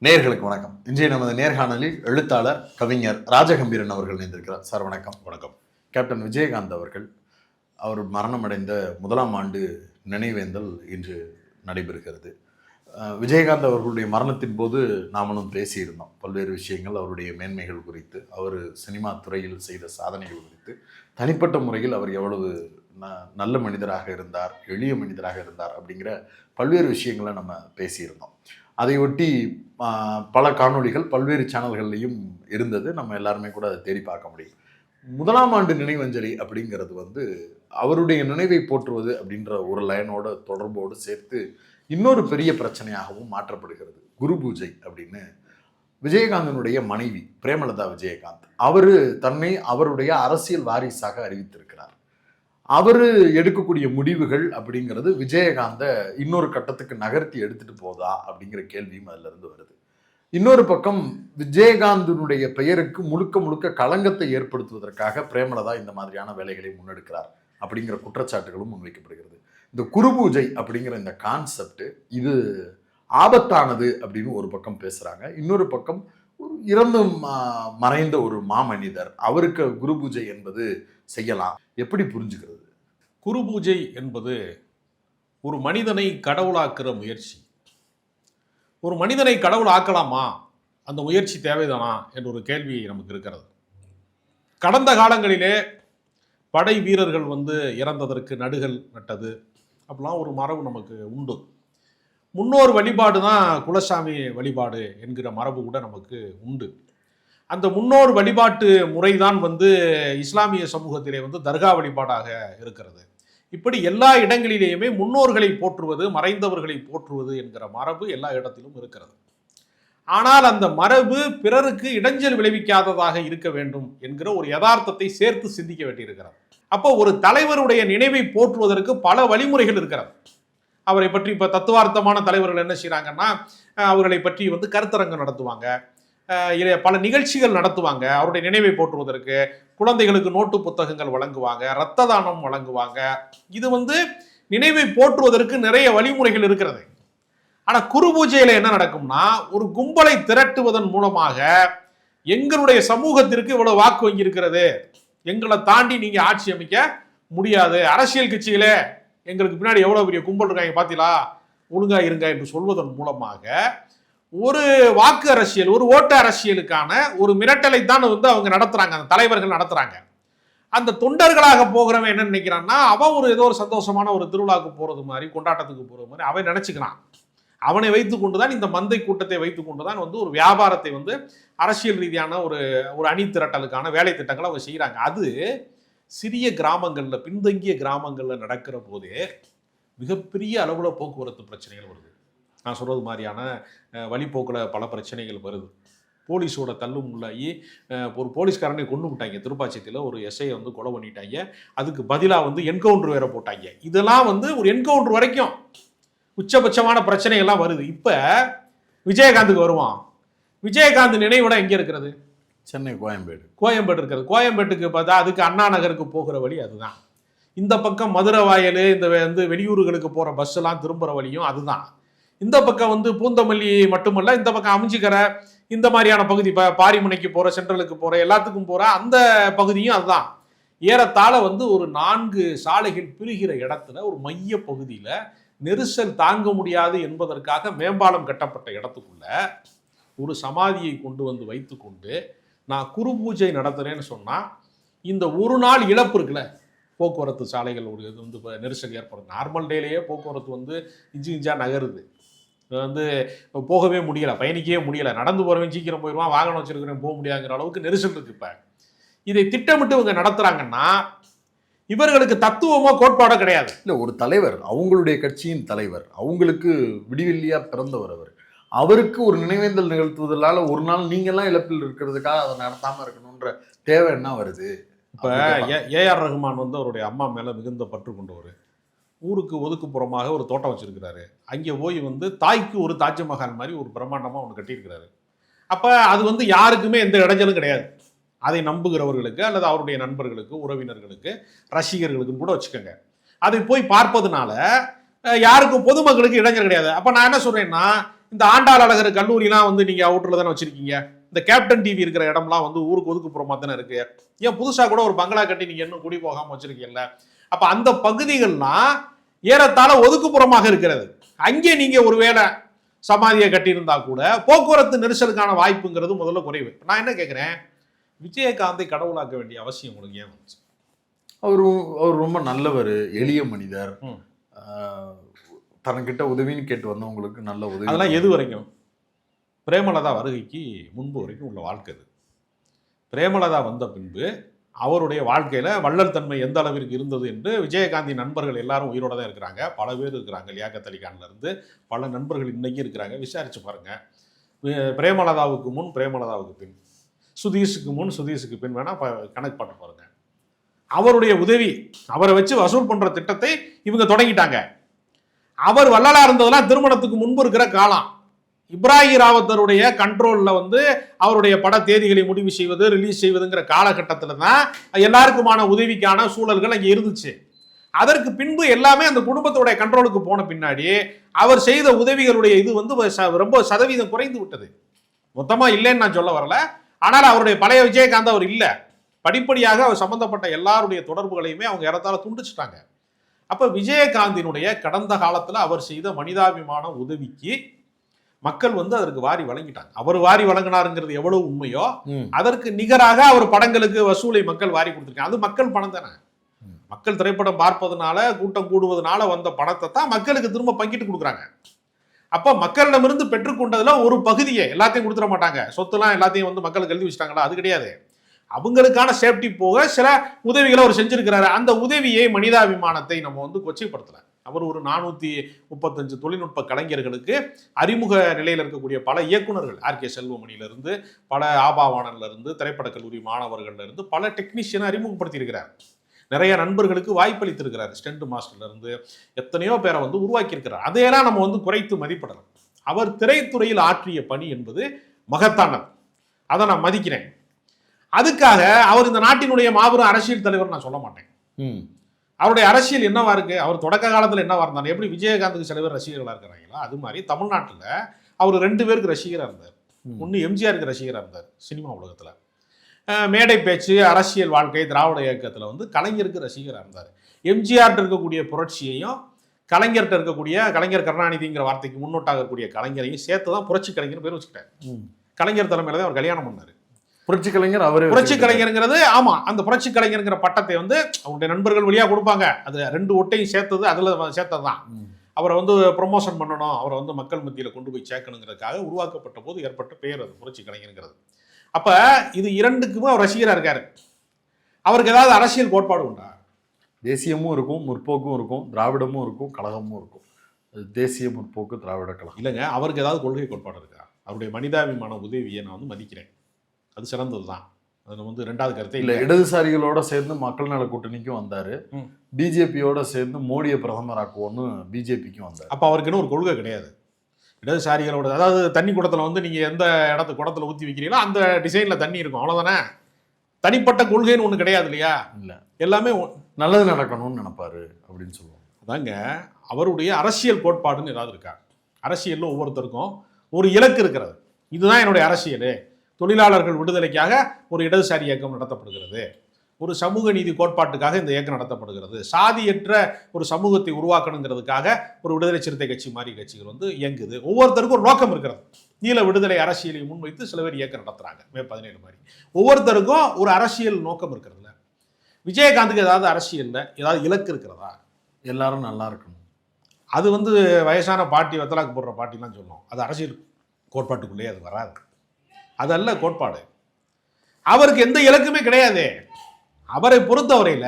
நேயர்களுக்கு வணக்கம். இன்றைய நமது நேர்காணலில் எழுத்தாளர் கவிஞர் ராஜகம்பீரன் அவர்கள் இணைந்திருக்கிறார். சார் வணக்கம். வணக்கம். கேப்டன் விஜயகாந்த் அவர்கள் அவர் மரணமடைந்த 1ஆம் ஆண்டு நினைவேந்தல் இன்று நடைபெறுகிறது. விஜயகாந்த் அவர்களுடைய மரணத்தின் போது நாமளும் பேசியிருந்தோம். பல்வேறு விஷயங்கள், அவருடைய மேன்மைகள் குறித்து, அவர் சினிமா துறையில் செய்த சாதனைகள் குறித்து, தனிப்பட்ட முறையில் அவர் எவ்வளவு நல்ல மனிதராக இருந்தார், எளிய மனிதராக இருந்தார் அப்படிங்கிற பல்வேறு விஷயங்களை நம்ம பேசியிருந்தோம். அதை ஒட்டி பல காணொளிகள் பல்வேறு சேனல்கள்லையும் இருந்தது. நம்ம எல்லாருமே கூட அதை தேடி பார்க்க முடியும். 1ஆம் ஆண்டு நினைவஞ்சலி அப்படிங்கிறது அவருடைய நினைவை போற்றுவது அப்படின்ற ஒரு லைனோட தொடர்போடு சேர்த்து இன்னொரு பெரிய பிரச்சனையாகவும் மாற்றப்படுகிறது. குரு பூஜை அப்படின்னு விஜயகாந்தனுடைய மனைவி பிரேமலதா விஜயகாந்த் தன்னை அவருடைய அரசியல் வாரிசாக அறிவித்திருக்கிறார். அவர் எடுக்கக்கூடிய முடிவுகள் அப்படிங்கிறது விஜயகாந்த இன்னொரு கட்டத்துக்கு நகர்த்தி எடுத்துட்டு போதா அப்படிங்கிற கேள்வியும் அதுல இருந்து வருது. இன்னொரு பக்கம் விஜயகாந்தனுடைய பெயருக்கு முழுக்க முழுக்க களங்கத்தை ஏற்படுத்துவதற்காக பிரேமலதா இந்த மாதிரியான வேலைகளை முன்னெடுக்கிறார் அப்படிங்கிற குற்றச்சாட்டுகளும் முன்வைக்கப்படுகிறது. இந்த குரு பூஜை அப்படிங்கிற இந்த கான்செப்ட் இது ஆபத்தானது அப்படின்னு ஒரு பக்கம் பேசுறாங்க. இன்னொரு பக்கம் இறந்து மறைந்த ஒரு மாமனிதர், அவருக்கு குரு பூஜை என்பது செய்யலாம். எப்படி புரிஞ்சுக்கிறது? குரு பூஜை என்பது ஒரு மனிதனை கடவுளாக்குற முயற்சி. ஒரு மனிதனை கடவுள் ஆக்கலாமா? அந்த முயற்சி தேவைதானா என்ற ஒரு கேள்வி நமக்கு இருக்கிறது. கடந்த காலங்களிலே படை வீரர்கள் இறந்ததற்கு நடுகள் நட்டது அப்படிலாம் ஒரு மரபு நமக்கு உண்டு. முன்னோர் வழிபாடு தான் குலசாமி வழிபாடு என்கிற மரபு கூட நமக்கு உண்டு. அந்த முன்னோர் வழிபாட்டு முறைதான் இஸ்லாமிய சமூகத்திலே தர்கா வழிபாடாக இருக்கிறது. இப்படி எல்லா இடங்களிலேயுமே முன்னோர்களை போற்றுவது, மறைந்தவர்களை போற்றுவது என்கிற மரபு எல்லா இடத்திலும் இருக்கிறது. ஆனால் அந்த மரபு பிறருக்கு இடைஞ்சல் விளைவிக்காததாக இருக்க வேண்டும் என்கிற ஒரு யதார்த்தத்தை சேர்த்து சிந்திக்க வேண்டியிருக்கிறது. அப்போ ஒரு தலைவருடைய நினைவை போற்றுவதற்கு பல வழிமுறைகள் இருக்கிறது. அவரை பற்றி இப்போ தத்துவார்த்தமான தலைவர்கள் என்ன செய்கிறாங்கன்னா, அவர்களை பற்றி கருத்தரங்கம் நடத்துவாங்க, பல நிகழ்ச்சிகள் நடத்துவாங்க. அவருடைய நினைவை போற்றுவதற்கு குழந்தைகளுக்கு நோட்டு புத்தகங்கள் வழங்குவாங்க, இரத்த தானம் வழங்குவாங்க. இது நினைவை போற்றுவதற்கு நிறைய வழிமுறைகள் இருக்கிறது. ஆனால் குரு பூஜையில் என்ன நடக்கும்னா, ஒரு கும்பலை திரட்டுவதன் மூலமாக எங்களுடைய சமூகத்திற்கு இவ்வளவு வாக்கு வங்கி இருக்கிறது, எங்களை தாண்டி நீங்க ஆட்சி அமைக்க முடியாது, அரசியல் கட்சிகளே எங்களுக்கு பின்னாடி எவ்வளவு பெரிய கும்பல் இருக்காங்க பார்த்தீங்களா, ஒழுங்கா இருங்க என்று சொல்வதன் மூலமாக ஒரு வாக்கு அரசியல், ஒரு ஓட்டு அரசியலுக்கான ஒரு மிரட்டலை தான் அவங்க நடத்துறாங்க, அந்த தலைவர்கள் நடத்துறாங்க. அந்த தொண்டர்களாக போகிறவன் என்ன நினைக்கிறான்னா, அவன் ஏதோ ஒரு சந்தோஷமான ஒரு திருவிழாவுக்கு போறது மாதிரி, கொண்டாட்டத்துக்கு போறது மாதிரி அவன் நினைச்சுக்கிறான். அவனை வைத்துக் கொண்டுதான், இந்த மந்தை கூட்டத்தை வைத்துக் கொண்டுதான் ஒரு வியாபாரத்தை அரசியல் ரீதியான ஒரு அணி திரட்டலுக்கான வேலை திட்டங்களை அவங்க செய்யறாங்க. அது சிறிய கிராமங்கள்ல, பின்தங்கிய கிராமங்கள்ல நடக்கிற போதே மிகப்பெரிய அளவுல போக்குவரத்து பிரச்சனைகள் வருது. நான் சொல்றது மாதிரியான வழிபோக்கில் பல பிரச்சனைகள் வருது. போலீஸோட தள்ளும் உள்ளாகி ஒரு போலீஸ்காரனை கொண்டு விட்டாங்க. திருப்பாச்சியத்தில் ஒரு எஸ்ஐயை கொலை பண்ணிட்டாங்க. அதுக்கு பதிலாக என்கவுண்டர் வேற போட்டாங்க. இதெல்லாம் ஒரு என்கவுண்டர் வரைக்கும் உச்சபட்சமான பிரச்சனைகள்லாம் வருது. இப்போ விஜயகாந்துக்கு வருவான். விஜயகாந்த் நினைவிடம் எங்கே இருக்கிறது? சென்னை, கோயம்பேடு இருக்கிறது. கோயம்பேட்டுக்கு பார்த்தா அதுக்கு அண்ணா நகருக்கு போகிற வழி அதுதான். இந்த பக்கம் மதுரை வாயல், இந்த வெளியூர்களுக்கு போகிற பஸ் எல்லாம் திரும்புகிற வழியும் அதுதான். இந்த பக்கம் பூந்தமல்லி மட்டுமல்ல, இந்த பக்கம் அமைஞ்சிக்கரை, இந்த மாதிரியான பகுதி, பாரிமுனைக்கு போகிற, சென்ட்ரலுக்கு போகிற, எல்லாத்துக்கும் போகிற அந்த பகுதியும் அதுதான். ஏறத்தாழ ஒரு 4 சாலைகள் பிரிகிற இடத்துல ஒரு மைய பகுதியில் நெரிசல் தாங்க முடியாது என்பதற்காக மேம்பாலம் கட்டப்பட்ட இடத்துக்குள்ள ஒரு சமாதியை கொண்டு வைத்துக்கொண்டு நான் குரு பூஜை நடத்துறேன்னு சொன்னால், இந்த ஒரு நாள் இழப்பு இருக்குல்ல, போக்குவரத்து சாலைகள் நெரிசல் ஏற்படுது. நார்மல் டேலேயே போக்குவரத்து இஞ்சி இஞ்சா நகருது. போகவே முடியலை, பயணிக்கவே முடியலை. நடந்து போகிறவன் சீக்கிரம் போயிடுவான், வாகனம் வச்சிருக்கிறவன் போக முடியாதுங்கிற அளவுக்கு நெரிசல் இருக்கு. இப்போ இதை திட்டமிட்டு இவங்க நடத்துறாங்கன்னா இவர்களுக்கு தத்துவமோ கோட்பாடோ கிடையாது. இல்லை, ஒரு தலைவர், அவங்களுடைய கட்சியின் தலைவர், அவங்களுக்கு விடிவெள்ளியா பிறந்தவர், அவருக்கு ஒரு நினைவேந்தல் நிகழ்த்துவதால ஒரு நாள் நீங்கெல்லாம் இழப்பில் இருக்கிறதுக்காக அதை நடத்தாமல் இருக்கணுன்ற தேவை என்ன வருது? இப்போ ஏஆர் ரஹ்மான் அவருடைய அம்மா மேலே மிகுந்த பற்று கொண்டவர். ஊருக்கு ஒதுக்குப்புறமாக ஒரு தோட்டம் வச்சிருக்கிறாரு. அங்கே போய் தாய்க்கு ஒரு தாஜ்மஹால் மாதிரி ஒரு பிரம்மாண்டமாக ஒன்று கட்டியிருக்கிறாரு. அப்போ அது யாருக்குமே எந்த இடைஞ்சலும் கிடையாது. அதை நம்புகிறவர்களுக்கு அல்லது அவருடைய நண்பர்களுக்கு, உறவினர்களுக்கு, ரசிகர்களுக்குன்னு கூட வச்சுக்கோங்க. அதை போய் பார்ப்பதுனால யாருக்கும் பொதுமக்களுக்கு இடைஞ்சல் கிடையாது. அப்போ நான் என்ன சொல்றேன்னா, இந்த ஆண்டாள் அழகர் கல்லூரிலாம் வந்து நீங்க அவுட்டர்ல தானே வச்சிருக்கீங்க. இந்த கேப்டன் டிவி இருக்கிற இடம்லாம் வந்து ஊருக்கு ஒதுக்குப்புறமா தானே இருக்கு. ஏன் புதுசா கூட ஒரு பங்களா கட்டி நீங்க இன்னும் குடி போகாம வச்சிருக்கீங்கல்ல. அப்ப அந்த பகுதிகள்லாம் ஏறத்தாழ ஒதுக்குப்புறமாக இருக்கிறது. அங்கே நீங்க ஒருவேளை சமாதியை கட்டியிருந்தா கூட போக்குவரத்து நெரிசலுக்கான வாய்ப்புங்கிறது முதல்ல குறைவு. நான் என்ன கேட்கிறேன், விஜயகாந்தை கடவுளாக்க வேண்டிய அவசியம் உங்களுக்கு ஏன் வந்துச்சு? அவர் ரொம்ப நல்லவர், எளிய மனிதர், தனக்கிட்ட உதவின்னு கேட்டு வந்தவங்களுக்கு நல்ல உதவி. அதெல்லாம் எது வரைக்கும்? பிரேமலதா வருகைக்கு முன்பு வரைக்கும் உள்ள வாழ்க்கை அது. பிரேமலதா வந்த பின்பு அவருடைய வாழ்க்கையில வள்ளல் தன்மை எந்த அளவிற்கு இருந்தது என்று விஜயகாந்தி நண்பர்கள் எல்லாரும் உயிரோட தான் இருக்கிறாங்க. பல பேர் இருக்கிறாங்க. லியாக்கத் அலி கான்ல இருந்து பல நண்பர்கள் இன்னைக்கு இருக்கிறாங்க. விசாரிச்சு பாருங்க. பிரேமலதாவுக்கு முன், பிரேமலதாவுக்கு பின், சுதீஷுக்கு முன், சுதீஷுக்கு பின் வேணா கணக்கு பண்ண பாருங்க. அவருடைய உதவி, அவரை வச்சு வசூல் பண்ற திட்டத்தை இவங்க தொடங்கிட்டாங்க. அவர் வள்ளலா இருந்ததெல்லாம் திருமணத்துக்கு முன்பு இருக்கிற காலம். இப்ராஹிம் ராவத்தருடைய கண்ட்ரோல்ல வந்து அவருடைய பட தேதிகளை முடிவு செய்வது, ரிலீஸ் செய்வதுங்கிற காலகட்டத்தில் தான் எல்லாருக்குமான உதவிக்கான சூழல்கள் அங்கே இருந்துச்சு. அதற்கு பின்பு எல்லாமே அந்த குடும்பத்துடைய கண்ட்ரோலுக்கு போன பின்னாடி அவர் செய்த உதவிகளுடைய இது வந்து ரொம்ப சதவீதம் குறைந்து விட்டது. மொத்தமா இல்லைன்னு நான் சொல்ல வரல. ஆனால் அவருடைய பழைய விஜயகாந்த் அவர் இல்லை. படிப்படியாக அவர் சம்பந்தப்பட்ட எல்லாருடைய தொடர்புகளையுமே அவங்க ஏறத்தாழ துண்டிச்சிட்டாங்க. அப்ப விஜயகாந்தினுடைய கடந்த காலத்துல அவர் செய்த மனிதாபிமான உதவிக்கு மக்கள் வந்து அதற்கு வாரி வழங்கிட்டாங்க. அவர் வாரி வழங்கினாருங்கிறது எவ்வளவு உண்மையோ அதற்கு நிகராக அவர் படங்களுக்கு வசூலை மக்கள் வாரி கொடுத்துருக்காங்க. அது மக்கள் பணம் தானே. மக்கள் திரைப்படம் பார்ப்பதனால, கூட்டம் கூடுவதனால வந்த பணத்தை தான் மக்களுக்கு திரும்ப பங்கிட்டு கொடுக்குறாங்க. அப்ப மக்களிடமிருந்து பெற்றுக்கொண்டதுல ஒரு பகுதியை எல்லாத்தையும் கொடுத்துட மாட்டாங்க. சொத்துலாம் எல்லாத்தையும் வந்து மக்களுக்கு எழுதி வச்சுட்டாங்களா? அது கிடையாது. அவங்களுக்கான சேஃப்டி போக சில உதவிகளை அவர் செஞ்சிருக்கிறாரு. அந்த உதவியை, மனிதாபிமானத்தை நம்ம வந்து கொச்சைப்படுத்தல. அவர் ஒரு 435 தொழில்நுட்ப கலைஞர்களுக்கு அறிமுக நிலையில் இருக்கக்கூடிய பல இயக்குநர்கள், ஆர்கே செல்வமணியிலிருந்து, பல ஆபாவானன்ல இருந்து, திரைப்பட கல்லூரி மாணவர்கள்ல இருந்து பல டெக்னீஷியனை அறிமுகப்படுத்தி இருக்கிறார். நிறைய நண்பர்களுக்கு வாய்ப்பளித்திருக்கிறார். ஸ்டெண்ட் மாஸ்டர்ல இருந்து எத்தனையோ பேரை வந்து உருவாக்கி இருக்கிறார். அதையெல்லாம் நம்ம வந்து குறைத்து மதிப்பிடலாம். அவர் திரைத்துறையில் ஆற்றிய பணி என்பது மகத்தானது. அதை நான் மதிக்கிறேன். அதுக்காக அவர் இந்த நாட்டினுடைய மாபெரும் அரசியல் தலைவர் நான் சொல்ல மாட்டேன். அவருடைய அரசியல் என்னவா இருக்கு? அவர் தொடக்க காலத்தில் என்னவா இருந்தார்? எப்படி விஜயகாந்துக்கு சில பேர் ரசிகர்களா இருக்கிறாங்களா, அது மாதிரி தமிழ்நாட்டில் அவர் 2 பேருக்கு ரசிகராக இருந்தார். ஒன்று எம்ஜிஆருக்கு ரசிகராக இருந்தார் சினிமா உலகத்தில். மேடை பேச்சு, அரசியல் வாழ்க்கை, திராவிட இயக்கத்தில் வந்து கலைஞருக்கு ரசிகராக இருந்தார். எம்ஜிஆர்ட்ட இருக்கக்கூடிய புரட்சியையும் கலைஞர்கிட்ட இருக்கக்கூடிய கலைஞர் கருணாநிதிங்கிற வார்த்தைக்கு முன்னோட்டாக இருக்கக்கூடிய கலைஞரையும் சேர்த்து தான் புரட்சி கலைஞர் பேர் வச்சுக்கிட்டார். கலைஞர் தலைமையில தான் அவர் கல்யாணம் பண்ணார். புரட்சி கலைஞர் அவரே. புரட்சி கலைஞருங்கிறது, ஆமா, அந்த புரட்சி கலைஞருங்கிற பட்டத்தை வந்து அவருடைய நண்பர்கள் வழியா கொடுப்பாங்க. அது 2 ஒட்டையும் சேர்த்தது, அதுல சேர்த்ததுதான். அவரை வந்து ப்ரொமோஷன் பண்ணணும், அவரை வந்து மக்கள் மத்தியில் கொண்டு போய் சேர்க்கணுங்கிறதுக்காக உருவாக்கப்பட்ட போது ஏற்பட்ட பெயர் அது புரட்சி கலைஞருங்கிறது. அப்ப இது 2க்குமே அவர் ரசிகரா இருக்காரு. அவருக்கு ஏதாவது அரசியல் கோட்பாடு உண்டா? தேசியமும் இருக்கும், முற்போக்கும் இருக்கும், திராவிடமும் இருக்கும், கழகமும் இருக்கும். தேசிய முற்போக்கு திராவிட கழகம் இல்லைங்க. அவருக்கு ஏதாவது கொள்கை கோட்பாடு இருக்கா? அவருடைய மனிதாபிமான உதவியை நான் வந்து மதிக்கிறேன். அது சிறந்தது தான். அது வந்து 2வது கருத்தை இல்லை. இடதுசாரிகளோட சேர்ந்து மக்கள் நல கூட்டணிக்கும் வந்தாரு. பிஜேபியோட சேர்ந்து மோடியை பிரதமர் ஆக்குவோன்னு பிஜேபிக்கும் வந்தார். அப்போ அவருக்குன்னு ஒரு கொள்கை கிடையாது. இடதுசாரிகளோட, அதாவது தண்ணி குடத்தில் வந்து நீங்கள் எந்த குடத்தில் ஊற்றி வைக்கிறீங்களோ அந்த டிசைனில் தண்ணி இருக்கும், அவ்வளோதானே. தனிப்பட்ட கொள்கைன்னு ஒன்று கிடையாது இல்லையா? இல்லை, எல்லாமே நல்லது நடக்கணும்னு நினைப்பாரு அப்படின்னு சொல்லுவோம். அதாங்க அவருடைய அரசியல் கோட்பாடுன்னு ஏதாவது இருக்கா? அரசியலில் ஒவ்வொருத்தருக்கும் ஒரு இலக்கு இருக்கிறது. இதுதான் என்னுடைய அரசியல். தொழிலாளர்கள் விடுதலைக்காக ஒரு இடதுசாரி இயக்கம் நடத்தப்படுகிறது. ஒரு சமூக நீதி கோட்பாட்டுக்காக இந்த இயக்கம் நடத்தப்படுகிறது. சாதியற்ற ஒரு சமூகத்தை உருவாக்கணுங்கிறதுக்காக ஒரு விடுதலை சிறுத்தை கட்சி மாதிரி கட்சிகள் வந்து இயங்குது. ஒவ்வொருத்தருக்கும் ஒரு நோக்கம் இருக்கிறது. ஈழ விடுதலை அரசியலை முன்வைத்து சில பேர் இயக்கம் நடத்துறாங்க. மே 17 மாதிரி ஒவ்வொருத்தருக்கும் ஒரு அரசியல் நோக்கம் இருக்கிறதுல. விஜயகாந்துக்கு ஏதாவது அரசியல்ல ஏதாவது இலக்கு இருக்கிறதா? எல்லாரும் நல்லா இருக்கணும். அது வந்து வயசான பாட்டி, வெத்தலாக்கு போடுற பாட்டிலாம் சொல்லணும். அது அரசியல் கோட்பாட்டுக்குள்ளேயே அது வராது. அதல்ல கோட்பாடு. அவருக்கு எந்த இலக்குமே கிடையாது. அவரை பொறுத்தவரையில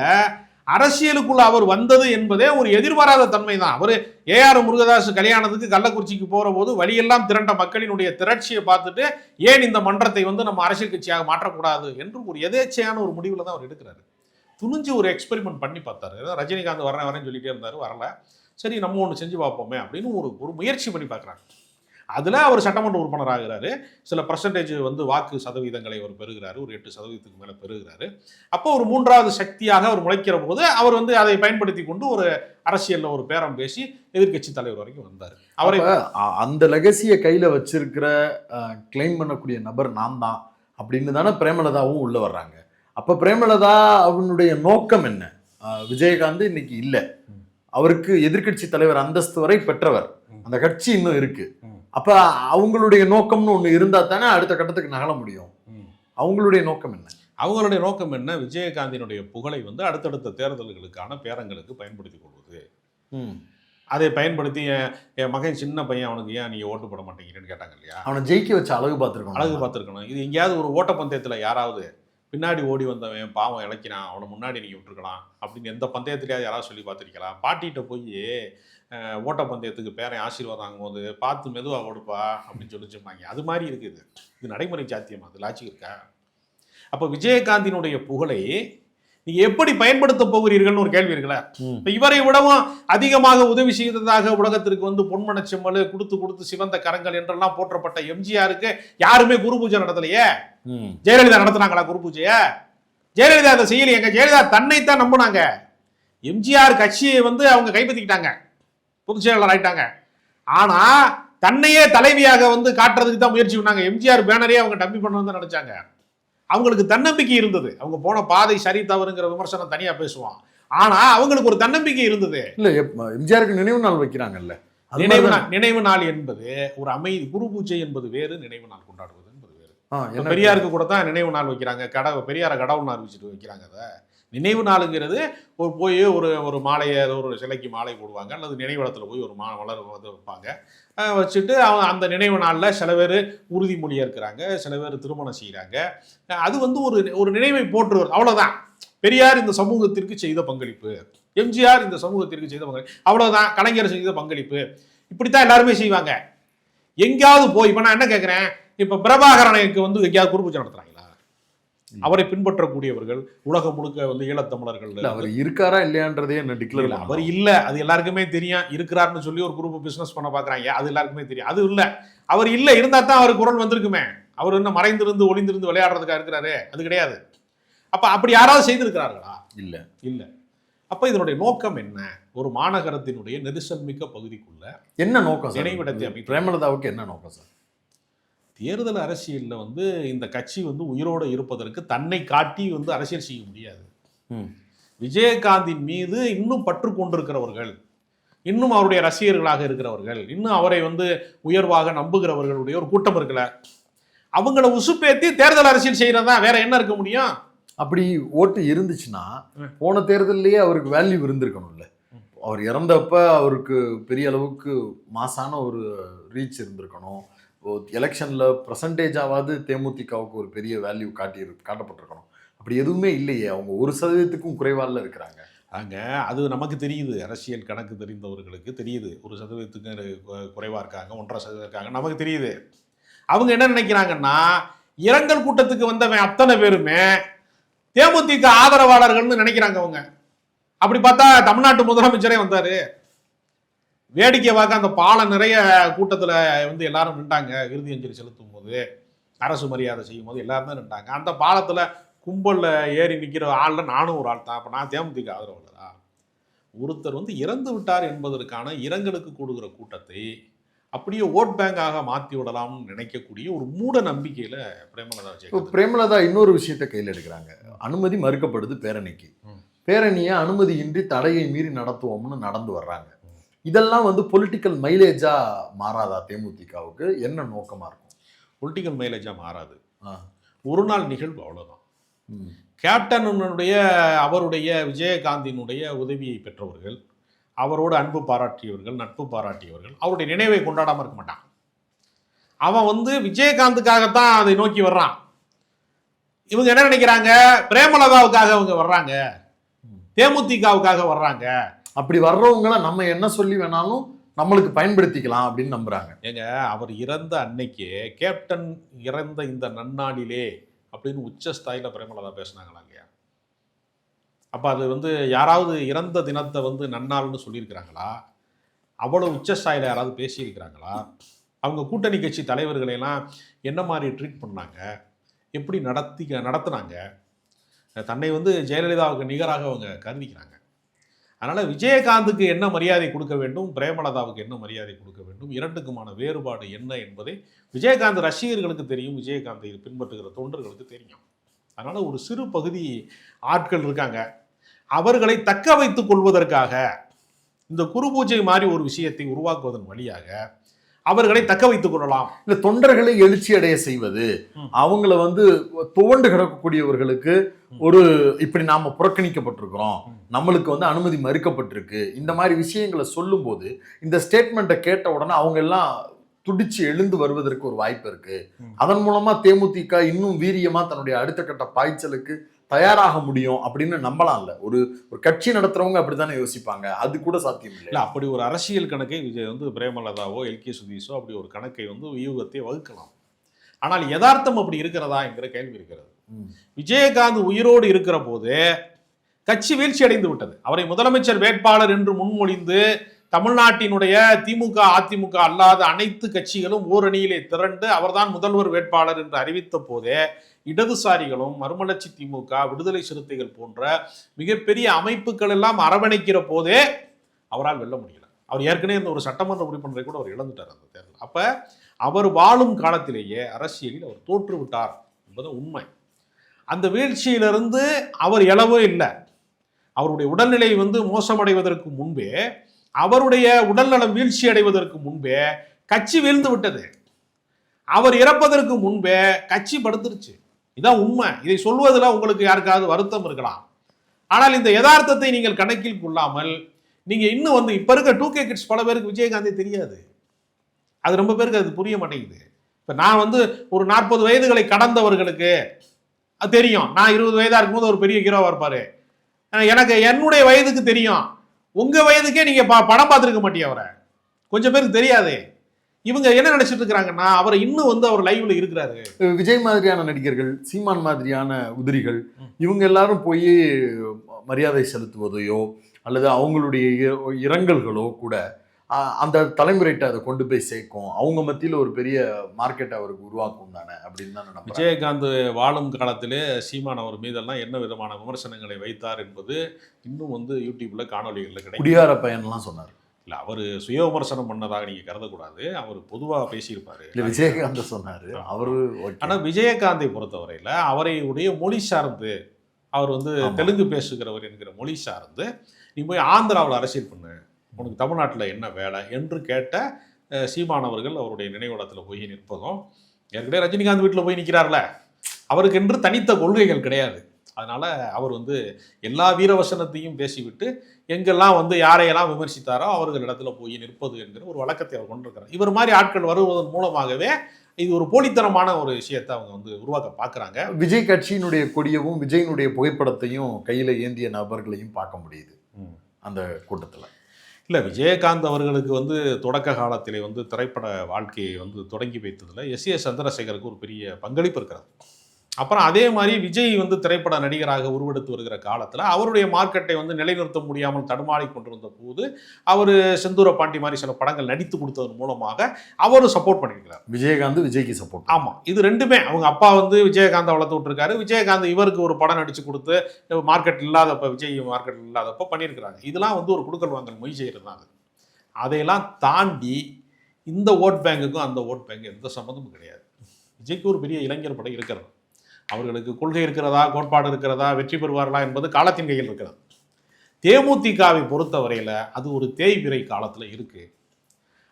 அரசியலுக்குள்ள அவர் வந்தது என்பதே ஒரு எதிர்பாராத தன்மை தான். அவர் ஏஆர் முருகதாஸ் கல்யாணத்துக்கு கள்ளக்குறிச்சிக்கு போற போது வழியெல்லாம் திரண்ட மக்களினுடைய திரட்சியை பார்த்துட்டு ஏன் இந்த மன்றத்தை வந்து நம்ம அரசியல் கட்சியாக மாற்றக்கூடாது என்று ஒரு எதேச்சையான ஒரு முடிவில் தான் அவர் எடுக்கிறாரு. துணிஞ்சு ஒரு எக்ஸ்பெரிமெண்ட் பண்ணி பார்த்தாரு. ரஜினிகாந்த் வரேன்னு சொல்லிட்டே இருந்தாரு, வரல. சரி நம்ம ஒன்று செஞ்சு பார்ப்போமே அப்படின்னு ஒரு முயற்சி பண்ணி பார்க்குறாங்க. அதில் அவர் சட்டமன்ற உறுப்பினர் ஆகிறாரு. சில பர்சன்டேஜ் வந்து வாக்கு சதவீதங்களை அவர் பெறுகிறாரு. ஒரு 8% மேலே பெறுகிறாரு. அப்போ ஒரு 3வது சக்தியாக அவர் முளைக்கிற போது அவர் வந்து அதை பயன்படுத்தி கொண்டு ஒரு அரசியலில் ஒரு பேரம் பேசி எதிர்க்கட்சி தலைவர் வரைக்கும் வந்தார். அவரை அந்த லெகசியை கையில வச்சிருக்கிற கிளைம் பண்ணக்கூடிய நபர் நான் தான் அப்படின்னு தானே பிரேமலதாவும் உள்ள வர்றாங்க. அப்ப பிரேமலதா அவனுடைய நோக்கம் என்ன? விஜயகாந்த் இன்னைக்கு இல்ல, அவருக்கு எதிர்க்கட்சி தலைவர் அந்தஸ்து வரை பெற்றவர், அந்த கட்சி இன்னும் இருக்கு. அப்ப அவங்களுடைய நோக்கம்னு ஒண்ணு இருந்தா தானே அடுத்த கட்டத்துக்கு நகல முடியும். அவங்களுடைய நோக்கம் என்ன? அவங்களுடைய நோக்கம் என்ன? விஜயகாந்தினுடைய புகழை வந்து அடுத்தடுத்த தேர்தல்களுக்கான பேரங்களுக்கு பயன்படுத்தி கொள்வது. அதை பயன்படுத்தி என் மகன் சின்ன பையன், அவனுக்கு ஏன் நீங்க ஓட்டு போட மாட்டேங்கிறேன்னு கேட்டாங்க இல்லையா? அவனை ஜெயிக்க வச்சு அழகு பார்த்துருக்கணும். இது எங்கேயாவது ஒரு ஓட்டப்பந்தயத்துல யாராவது பின்னாடி ஓடி வந்தவன் பாவம் இழைக்கிறான், அவனை முன்னாடி நீங்க விட்டுருக்கலாம் அப்படின்னு எந்த பந்தயத்திலேயாவது யாராவது சொல்லி பார்த்துருக்கலாம்? பாட்டிகிட்ட போய் ஓட்டப்பந்தயத்துக்கு பேரன் ஆசீர்வாதம் வாங்கும் போது பார்த்து மெதுவாக ஓடுப்பா அப்படின்னு சொல்லி சொன்னாங்க. அது மாதிரி இருக்குது. இது நடைமுறை சாத்தியமா? அது லாஜிக் இருக்கா? அப்போ விஜயகாந்தினுடைய புகழை நீங்க எப்படி பயன்படுத்த போகிறீர்கள்னு ஒரு கேள்வி இருக்குல்ல. இப்ப இவரை விடவும் அதிகமாக உதவி செய்ததாக உலகத்திற்கு வந்து பொன்மன செம்மல், கொடுத்து சிவந்த கரங்கள் என்றெல்லாம் போற்றப்பட்ட எம்ஜிஆருக்கு யாருமே குரு பூஜை நடத்தலையே. ஜெயலலிதா நடத்தினாங்களா குரு பூஜைய? ஜெயலலிதா அதை செய்யலையேங்க. ஜெயலலிதா தன்னைத்தான் நம்பினாங்க. எம்ஜிஆர் கட்சியை வந்து அவங்க கைப்பற்றிக்கிட்டாங்க, பொதுச் செயலாளர் ஆயிட்டாங்க. ஆனா தன்னையே தலைவியாக வந்து காட்டுறதுக்கு தான் முயற்சி பண்ணாங்க. எம்ஜிஆர் பேனரே அவங்க டம்மி பண்ணணும்னு நினைச்சாங்க. அவங்களுக்கு தன்னம்பிக்கை இருந்தது. அவங்க போன பாதை சரி தவறுங்கிற விமர்சனம் தனியா பேசுவான். ஆனா அவங்களுக்கு ஒரு தன்னம்பிக்கை இருந்தது. இல்ல, எம்ஜிஆருக்கு நினைவு நாள் வைக்கிறாங்கல்ல. நினைவு நாள் என்பது ஒரு அமைதி. குரு பூஜை என்பது வேறு, நினைவு நாள் கொண்டாடுவது என்பது வேறு. பெரியாருக்கு கூட தான் நினைவு நாள் வைக்கிறாங்க. பெரியார கடவுள் அறிவிச்சுட்டு வைக்கிறாங்க. அதை நினைவு நாளுங்கிறது ஒரு போய் ஒரு மாலையை, ஒரு சிலைக்கு மாலை போடுவாங்க, அல்லது நினைவிடத்தில் போய் ஒரு மலர் வைப்பாங்க. வச்சுட்டு அந்த நினைவு நாளில் சில பேர் உறுதிமொழி ஏற்கிறாங்க, சில பேர் திருமணம் செய்கிறாங்க. அது வந்து ஒரு நினைவை போற்றுவது, அவ்வளோதான். பெரியார் இந்த சமூகத்திற்கு செய்த பங்களிப்பு, எம்ஜிஆர் இந்த சமூகத்திற்கு செய்த பங்களிப்பு, அவ்வளோதான். கலைஞர் செய்த பங்களிப்பு, இப்படித்தான் எல்லாருமே செய்வாங்க. எங்கேயாவது போய் இப்போ நான் என்ன கேட்குறேன், இப்போ பிரபாகரனுக்கு வந்து எங்கேயாவது குரு பூஜை நடத்துறாங்களா? அவரை பின்பற்றக்கூடியவர்கள் உலகம் முழுக்க வந்து ஈழத்தமிழர்கள். அவர் இருக்காரா இல்லையான்றதே என்ன டிக்ளேர் இல்லை. அவர் இல்லை, அது எல்லாருக்குமே தெரியும். இருக்கிறாருன்னு சொல்லி ஒரு குரூப் பிசினஸ் பண்ண பார்க்குறாங்க, அது எல்லாருக்குமே தெரியும். அது இல்லை, அவர் இல்லை. இருந்தால் தான் அவர் குரல் வந்திருக்குமே. அவர் என்ன மறைந்திருந்து ஒளிந்திருந்து விளையாடுறதுக்காக இருக்கிறாரு? அது கிடையாது. அப்போ அப்படி யாராவது செய்திருக்கிறார்களா? இல்லை, இல்லை. அப்போ இதனுடைய நோக்கம் என்ன? ஒரு மாநகரத்தினுடைய நெரிசல் மிக்க பகுதிக்குள்ள என்ன நோக்கம்? நினைவிடத்தை பிரேமலதாவுக்கு என்ன நோக்கம் சார்? தேர்தல் அரசியலில் வந்து இந்த கட்சி வந்து உயிரோடு இருப்பதற்கு தன்னை காட்டி வந்து அரசியல் செய்ய முடியாது. விஜயகாந்தின் மீது இன்னும் பற்று கொண்டிருக்கிறவர்கள், இன்னும் அவருடைய ரசிகர்களாக இருக்கிறவர்கள், இன்னும் அவரை வந்து உயர்வாக நம்புகிறவர்களுடைய ஒரு கூட்டம் இருக்கல, அவங்கள உசுப்பேத்தி தேர்தல் அரசியல் செய்யறதா. வேற என்ன இருக்க முடியும்? அப்படி ஓட்டு இருந்துச்சுன்னா போன தேர்தலையே அவருக்கு வேல்யூ இருந்திருக்கணும்ல. அவர் இறந்தப்ப அவருக்கு பெரிய அளவுக்கு மாசான ஒரு ரீச் இருந்திருக்கணும். எலெக்ஷன்ல பர்சன்டேஜாவது தேமுதிகவுக்கு ஒரு பெரிய வேல்யூ காட்டப்பட்டிருக்கணும். அப்படி எதுவுமே இல்லையே. அவங்க 1% குறைவால இருக்கிறாங்க. அது நமக்கு தெரியுது. அரசியல் கணக்கு தெரிந்தவர்களுக்கு தெரியுது. 1% குறைவா இருக்காங்க, 1.5% இருக்காங்க, நமக்கு தெரியுது. அவங்க என்ன நினைக்கிறாங்கன்னா, இரங்கல் கூட்டத்துக்கு வந்தவன் அத்தனை பேருமே தேமுதிக ஆதரவாளர்கள்னு நினைக்கிறாங்க அவங்க. அப்படி பார்த்தா தமிழ்நாட்டு முதலமைச்சரே வந்தாரு. வேடிக்கை பார்க்க அந்த பாலம் நிறைய கூட்டத்தில் வந்து எல்லாரும் நின்றாங்க. இறுதி அஞ்சலி செலுத்தும் போது, அரசு மரியாதை செய்யும் போது எல்லாரும் தான் நின்றாங்க. அந்த பாலத்தில் கும்பலில் ஏறி நிற்கிற ஆளில் நானும் ஒரு ஆள் தான். அப்போ நான் தேமுதிக ஆதரவாளரா? ஒருத்தர் வந்து இறந்து விட்டார் என்பதற்கான இரங்கலுக்கு கூடுகிற கூட்டத்தை அப்படியே ஓட் பேங்காக மாற்றி விடலாம்னு நினைக்கக்கூடிய ஒரு மூட நம்பிக்கையில் பிரேமலதா இன்னொரு விஷயத்தை கையில் எடுக்கிறாங்க. அனுமதி மறுக்கப்படுது பேரணிக்கு. பேரணியை அனுமதியின்றி தடையை மீறி நடத்துவோம்னு நடந்து வர்றாங்க. இதெல்லாம் வந்து பொலிட்டிக்கல் மைலேஜா மாறாதா? தேமுதிகவுக்கு என்ன நோக்கமா இருக்கும்? பொலிட்டிக்கல் மைலேஜா மாறாது. ஒரு நாள் நிகழ்வு, அவ்வளவுதான். கேப்டனுடைய அவருடைய விஜயகாந்தினுடைய உதவியை பெற்றவர்கள், அவரோடு அன்பு பாராட்டியவர்கள், நட்பு பாராட்டியவர்கள் அவருடைய நினைவை கொண்டாடாம இருக்க மாட்டான். அவன் வந்து விஜயகாந்துக்காகத்தான் அதை நோக்கி வர்றான். இவங்க என்ன நினைக்கிறாங்க? பிரேமலதாவுக்காக அவங்க வர்றாங்க, தேமுதிகவுக்காக வர்றாங்க. அப்படி வர்றவங்கள நம்ம என்ன சொல்லி வேணாலும் நம்மளுக்கு பயன்படுத்திக்கலாம் அப்படின்னு நம்புறாங்க. ஏங்க, அவர் இறந்த அன்னைக்கு கேப்டன் இறந்த இந்த நன்னாளிலே அப்படின்னு உச்ச ஸ்தாயில பிரேமலதா பேசினாங்களா இல்லையா? அப்ப அது வந்து யாராவது இறந்த தினத்தை வந்து நன்னாள்னு சொல்லியிருக்கிறாங்களா? அவ்வளவு உச்ச ஸ்தாயில யாராவது பேசியிருக்கிறாங்களா? அவங்க கூட்டணி கட்சி தலைவர்களை எல்லாம் என்ன மாதிரி ட்ரீட் பண்ணாங்க, எப்படி நடத்துனாங்க, தன்னை வந்து ஜெயலலிதாவுக்கு நிகராக அவங்க கருதிக்கிறாங்க. அதனால் விஜயகாந்துக்கு என்ன மரியாதை கொடுக்க வேண்டும், பிரேமலதாவுக்கு என்ன மரியாதை கொடுக்க வேண்டும், இரண்டுக்குமான வேறுபாடு என்ன என்பதை விஜயகாந்த் ரசிகர்களுக்கு தெரியும், விஜயகாந்தை பின்பற்றுகிற தொண்டர்களுக்கு தெரியும். அதனால் ஒரு சிறு பகுதி ஆட்கள் இருக்காங்க, அவர்களை தக்க வைத்துக் கொள்வதற்காக இந்த குரு பூஜை மாதிரி ஒரு விஷயத்தை உருவாக்குவதன் வழியாக அவர்களை தக்க வைத்துக் கொள்ளலாம். இல்ல தொண்டர்களை எழுச்சி அடைய செய்வது, அவங்கள வந்து துவண்டு கிடக்கக்கூடியவர்களுக்கு ஒரு இப்படி நாம புறக்கணிக்கப்பட்டிருக்கிறோம், நம்மளுக்கு வந்து அனுமதி மறுக்கப்பட்டிருக்கு, இந்த மாதிரி விஷயங்களை சொல்லும் போது இந்த ஸ்டேட்மெண்ட்டை கேட்ட உடனே அவங்க எல்லாம் துடிச்சு எழுந்து வருவதற்கு ஒரு வாய்ப்பு இருக்கு. அதன் மூலமா தேமுதிக இன்னும் வீரியமா தன்னுடைய அடுத்த கட்ட பாய்ச்சலுக்கு தயாராக முடியும் அப்படின்னு நம்பலாம்ல. ஒரு கட்சி நடத்துறவங்க அப்படித்தானே யோசிப்பாங்க. அது கூட சாத்தியம் இல்லை. அப்படி ஒரு அரசியல் கணக்கை விஜய் வந்து பிரேமலதாவோ எல்கே சுதீஷோ அப்படி ஒரு கணக்கை வந்து வியூகத்தை வகுக்கலாம். ஆனால் யதார்த்தம் அப்படி இருக்கிறதா என்கிற கேள்வி இருக்கிறது. விஜயகாந்த் உயிரோடு இருக்கிற போது கட்சி வீழ்ச்சி அடைந்து விட்டது. அவரை முதலமைச்சர் வேட்பாளர் என்று முன்மொழிந்து தமிழ்நாட்டினுடைய திமுக அதிமுக அல்லாத அனைத்து கட்சிகளும் ஓரணியிலே திரண்டு அவர்தான் முதல்வர் வேட்பாளர் என்று அறிவித்த போதே இடதுசாரிகளும் மறுமலர்ச்சி திமுக விடுதலை சிறுத்தைகள் போன்ற மிகப்பெரிய அமைப்புகள் எல்லாம் அரவணைக்கிற போதே அவரால் வெல்ல முடியல. அவர் ஏற்கனவே இந்த ஒரு சட்டமன்ற உறுப்பினரை கூட அவர் இழந்துட்டார் அந்த தேர்தல். அப்ப அவர் வாழும் காலத்திலேயே அரசியலில் அவர் தோற்று விட்டார் என்பது உண்மை. அந்த வீழ்ச்சியிலிருந்து அவர் எழவே இல்லை. அவருடைய உடல்நிலை வந்து மோசமடைவதற்கு முன்பே, அவருடைய உடல்நலம் வீழ்ச்சி அடைவதற்கு முன்பே கட்சி வீழ்ந்து விட்டது. அவர் இறப்பதற்கு முன்பே கட்சி படுத்துருச்சு. இதான் உண்மை. இதை சொல்வதில் உங்களுக்கு யாருக்காவது வருத்தம் இருக்கலாம். ஆனால் இந்த யதார்த்தத்தை நீங்கள் கணக்கில் கொள்ளாமல் நீங்க இன்னும் வந்து இப்ப இருக்க 2K கிட்ஸ் பல பேருக்கு விஜயகாந்தே தெரியாது. அது ரொம்ப பேருக்கு அது புரிய மாட்டேங்குது. இப்ப நான் வந்து ஒரு 40 வயதுகளை கடந்தவர்களுக்கு அது தெரியும். நான் 20 வயதா இருக்கும்போது ஒரு பெரிய ஹீரோவா இருப்பாரு. எனக்கு என்னுடைய வயதுக்கு தெரியும். உங்க வயதுக்கே நீங்க படம் பார்த்துருக்க மாட்டீங்க அவரை. கொஞ்சம் பேருக்கு தெரியாது. இவங்க என்ன நினைச்சிட்டு இருக்கிறாங்கன்னா அவரை இன்னும் வந்து அவர் லைவ்ல இருக்கிறாரு. விஜய் மாதிரியான நடிகர்கள், சீமான் மாதிரியான உதிரிகள், இவங்க எல்லாரும் போய் மரியாதை செலுத்துவதையோ அல்லது அவங்களுடைய இரங்கல்களோ கூட அந்த தலைமுறைகிட்ட அதை கொண்டு போய் சேர்க்கும், அவங்க மத்தியில் ஒரு பெரிய மார்க்கெட்டை அவருக்கு உருவாக்கும் தானே அப்படின்னு தான் நினைக்கிறேன். விஜயகாந்த் வாழும் காலத்திலே சீமான் அவர் மீதெல்லாம் என்ன விதமான விமர்சனங்களை வைத்தார் என்பது இன்னும் வந்து யூடியூப்ல காணொலிகளில் கிடைக்கும். குடியார பையன்லாம் சொன்னார். இல்லை, அவர் சுய விமர்சனம் பண்ணதாக நீங்கள் கருதக்கூடாது. அவர் பொதுவாக பேசியிருப்பாரு. இல்லை, விஜயகாந்த் சொன்னார் அவரு. ஆனால் விஜயகாந்தை பொறுத்தவரையில் அவரையுடைய மொழி சார்ந்து, அவர் வந்து தெலுங்கு பேசுகிறவர் என்கிற மொழி சார்ந்து நீ போய் ஆந்திராவில் அரசியல் பண்ணு, உனக்கு தமிழ்நாட்டில் என்ன வேலை என்று கேட்ட சீமானவர்கள் அவருடைய நினைவிடத்தில் போய் நிற்பதும், ஏற்கனவே ரஜினிகாந்த் வீட்டில் போய் நிற்கிறார்ல, அவருக்கு என்று தனித்த கொள்கைகள் கிடையாது. அதனால் அவர் வந்து எல்லா வீரவசனத்தையும் பேசிவிட்டு எங்கெல்லாம் வந்து யாரையெல்லாம் விமர்சித்தாரோ அவர்களிடத்துல போய் நிற்பது என்கிற ஒரு வழக்கத்தை அவர் கொண்டிருக்கிறார். இவர் மாதிரி ஆட்கள் வருவதன் மூலமாகவே இது ஒரு போலித்தனமான ஒரு விஷயத்தை அவங்க வந்து உருவாக்க பார்க்குறாங்க. விஜய் கட்சியினுடைய கொடியவும் விஜயினுடைய புகைப்படத்தையும் கையில் ஏந்திய நபர்களையும் பார்க்க முடியுது அந்த கூட்டத்தில். இல்லை, விஜயகாந்த் அவர்களுக்கு வந்து தொடக்க காலத்திலே வந்து திரைப்பட வாழ்க்கையை வந்து தொடங்கி வைத்ததில் எஸ்.ஏ. சந்திரசேகருக்கு ஒரு பெரிய பங்களிப்பு இருக்கிறது. அப்புறம் அதே மாதிரி விஜய் வந்து திரைப்பட நடிகராக உருவெடுத்து வருகிற காலத்தில் அவருடைய மார்க்கெட்டை வந்து நிலைநிறுத்த முடியாமல் தடுமாறி கொண்டிருந்த போது அவர் செந்தூர பாண்டி மாதிரி சில படங்கள் நடித்து கொடுத்ததன் மூலமாக அவரும் சப்போர்ட் பண்ணியிருக்கிறார். விஜயகாந்த் விஜய்க்கு சப்போர்ட். ஆமாம், இது ரெண்டுமே. அவங்க அப்பா வந்து விஜயகாந்தை வளர்த்து விட்டுருக்காரு, விஜயகாந்த் இவருக்கு ஒரு படம் நடித்து கொடுத்து மார்க்கெட் இல்லாதப்போ, விஜய் மார்க்கெட் இல்லாதப்போ பண்ணியிருக்கிறாங்க. இதெல்லாம் வந்து ஒரு குடுக்கல் வாங்கல் மொய் செய்கிறது தான். அதையெல்லாம் தாண்டி இந்த ஓட் பேங்குக்கும் அந்த ஓட் பேங்கு எந்த சம்மந்தமும் கிடையாது. விஜய்க்கு ஒரு பெரிய இளைஞர் படம் இருக்கிறது. அவர்களுக்கு கொள்கை இருக்கிறதா, கோட்பாடு இருக்கிறதா, வெற்றி பெறுவார்களா என்பது காலத்தின் கையில் இருக்கிறது. தேமுதிகவை பொறுத்தவரையில் அது ஒரு தேய்விரை காலத்தில் இருக்கு.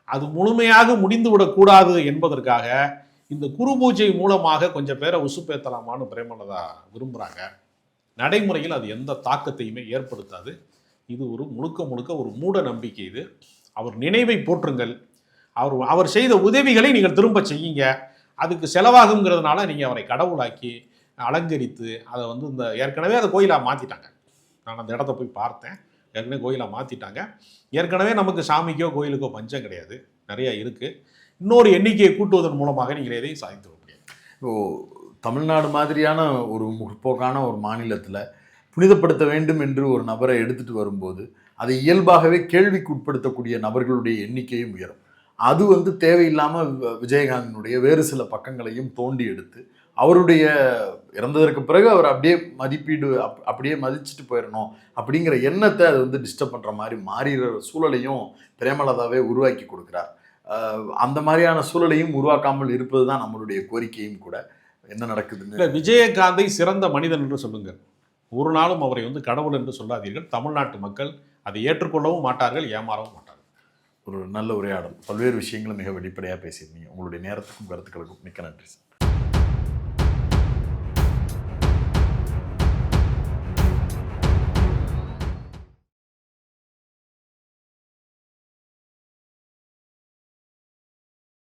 அது முழுமையாக முடிந்துவிடக்கூடாது என்பதற்காக இந்த குரு பூஜை மூலமாக கொஞ்சம் பேரை உசுப்பேத்தலாமான்னு பிரேமலதா விரும்புகிறாங்க. நடைமுறையில் அது எந்த தாக்கத்தையுமே ஏற்படுத்தாது. இது ஒரு முழுக்க ஒரு மூட நம்பிக்கை. இது அவர் நினைவை போற்றுங்கள், அவர் செய்த உதவிகளை நீங்கள் திரும்ப செய்யுங்க. அதுக்கு செலவாகுங்கிறதுனால நீங்கள் அவரை கடவுளாக்கி அலங்கரித்து அதை வந்து இந்த ஏற்கனவே அதை கோயிலாக மாற்றிட்டாங்க. நான் அந்த இடத்த போய் பார்த்தேன். ஏற்கனவே கோயிலாக மாற்றிட்டாங்க. ஏற்கனவே நமக்கு சாமிக்கோ கோயிலுக்கோ பஞ்சம் கிடையாது, நிறையா இருக்குது. இன்னொரு எண்ணிக்கையை கூட்டுவதன் மூலமாக நீங்கள் எதையும் சாதித்து முடியாது. தமிழ்நாடு மாதிரியான ஒரு முற்போக்கான ஒரு மாநிலத்தில் புனிதப்படுத்த வேண்டும் என்று ஒரு நபரை எடுத்துகிட்டு வரும்போது அதை இயல்பாகவே கேள்விக்கு உட்படுத்தக்கூடிய நபர்களுடைய எண்ணிக்கையும் உயரும். அது வந்து தேவையில்லாமல் விஜயகாந்தினுடைய வேறு சில பக்கங்களையும் தோண்டி எடுத்து அவருடைய இறந்ததற்கு பிறகு அவர் அப்படியே மதிப்பீடு அப்படியே மதிச்சுட்டு போயிடணும் அப்படிங்கிற எண்ணத்தை அது வந்து டிஸ்டர்ப் பண்ணுற மாதிரி மாறிற சூழலையும் பிரேமலதாவே உருவாக்கி கொடுக்குறார். அந்த மாதிரியான சூழலையும் உருவாக்காமல் இருப்பது தான் நம்மளுடைய கோரிக்கையும் கூட. என்ன நடக்குதுன்னு இல்லை, விஜயகாந்தை சிறந்த மனிதன் என்று சொல்லுங்கள். ஒரு நாளும் அவரை வந்து கடவுள் என்று சொல்லாதீர்கள். தமிழ்நாட்டு மக்கள் அதை ஏற்றுக்கொள்ளவும் மாட்டார்கள், ஏமாறவும் மாட்டார்கள். ஒரு நல்ல உரையாடல். பல்வேறு விஷயங்களை மிக வெளிப்படையாக பேசியிருந்தீங்க. உங்களுடைய நேரத்துக்கும் கருத்துக்களுக்கும் மிக்க நன்றி சார்.